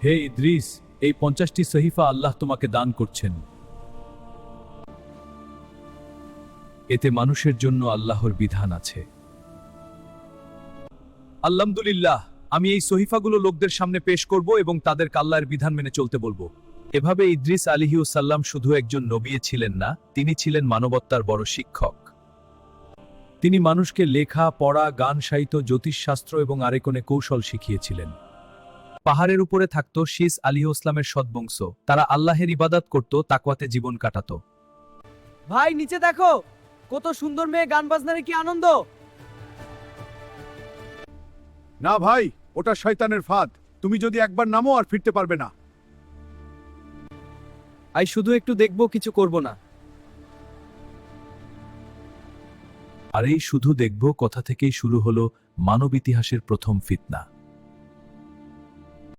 হে ইদ্রিস, এই 50টি সহিফা আল্লাহ তোমাকে দান করছেন। এতে মানুষের জন্য আল্লাহর বিধান আছে। আলহামদুলিল্লাহ, আমি এই সহিফাগুলো লোকদের সামনে পেশ করব এবং তাদের আল্লাহর বিধান মেনে চলতে বলবো। এভাবে ইদ্রিস আলাইহিসসালাম শুধু একজন নবী ছিলেন না, তিনি ছিলেন মানবতার বড় শিক্ষক। তিনি মানুষকে লেখা, পড়া, গান, সাহিত্য, জ্যোতিষশাস্ত্র এবং আরেকনে কৌশল শিখিয়েছিলেন। পাহাড়ের উপরে থাকত শীস আলাইহিসসালামের সদ্বংশ। তারা আল্লাহের ইবাদত করত, তাকওয়াতে জীবন কাটাত। ভাই নিচে দেখো, কত সুন্দর মেয়ে, গান বাজনারে কি আনন্দ। না ভাই, ওটা শয়তানের ফাঁদ। তুমি যদি একবার নামো আর ফিরতে পারবে না। আই শুধু একটু দেখবো, কিছু করব না। আর এই শুধু দেখব কথা থেকেই শুরু হলো মানব ইতিহাসের প্রথম ফিতনা।